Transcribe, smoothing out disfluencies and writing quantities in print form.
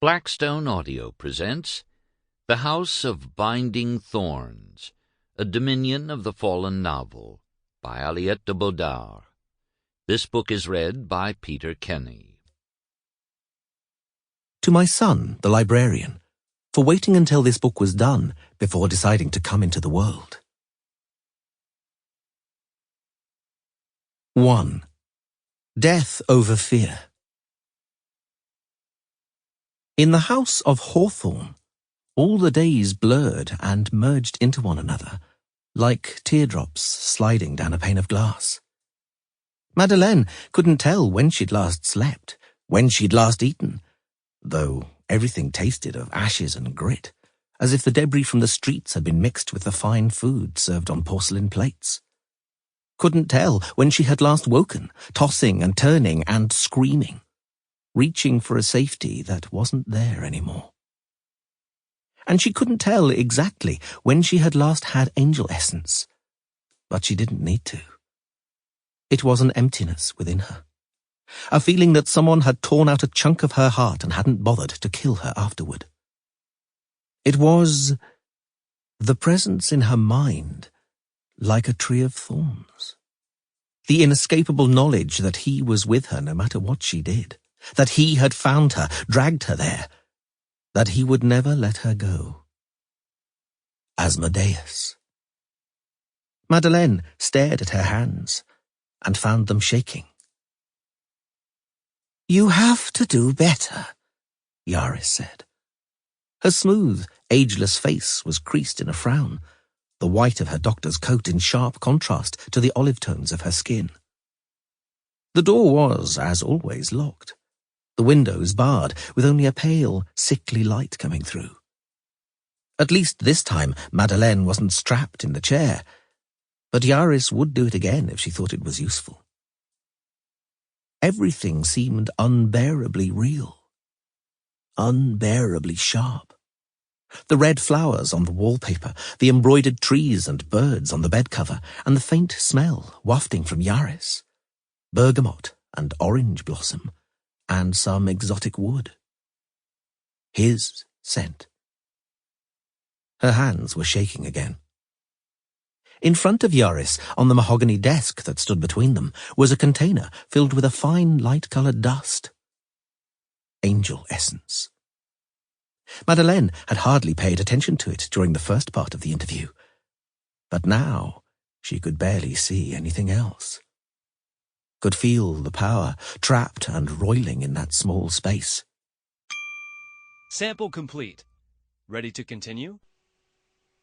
Blackstone Audio presents The House of Binding Thorns, A Dominion of the Fallen Novel, by Aliette De Bodard. This book is read by Peter Kenny. To my son, the librarian, for waiting until this book was done before deciding to come into the world. 1. Death over Fear. In the House of Hawthorn, all the days blurred and merged into one another, like teardrops sliding down a pane of glass. Madeleine couldn't tell when she'd last slept, when she'd last eaten, though everything tasted of ashes and grit, as if the debris from the streets had been mixed with the fine food served on porcelain plates. Couldn't tell when she had last woken, tossing and turning and screaming, reaching for a safety that wasn't there anymore. And she couldn't tell exactly when she had last had angel essence, but she didn't need to. It was an emptiness within her, a feeling that someone had torn out a chunk of her heart and hadn't bothered to kill her afterward. It was the presence in her mind, like a tree of thorns. The inescapable knowledge that he was with her no matter what she did, that he had found her, dragged her there, that he would never let her go. Asmodeus. Madeleine stared at her hands and found them shaking. "You have to do better," Yaris said. Her smooth, ageless face was creased in a frown, the white of her doctor's coat in sharp contrast to the olive tones of her skin. The door was, as always, locked, the windows barred, with only a pale, sickly light coming through. At least this time Madeleine wasn't strapped in the chair, but Yaris would do it again if she thought it was useful. Everything seemed unbearably real, unbearably sharp. The red flowers on the wallpaper, the embroidered trees and birds on the bed cover, and the faint smell wafting from Yaris, bergamot and orange blossom, and some exotic wood. His scent. Her hands were shaking again. In front of Yaris, on the mahogany desk that stood between them, was a container filled with a fine light-coloured dust. Angel essence. Madeleine had hardly paid attention to it during the first part of the interview, but now she could barely see anything else. Could feel the power trapped and roiling in that small space. Sample complete. Ready to continue?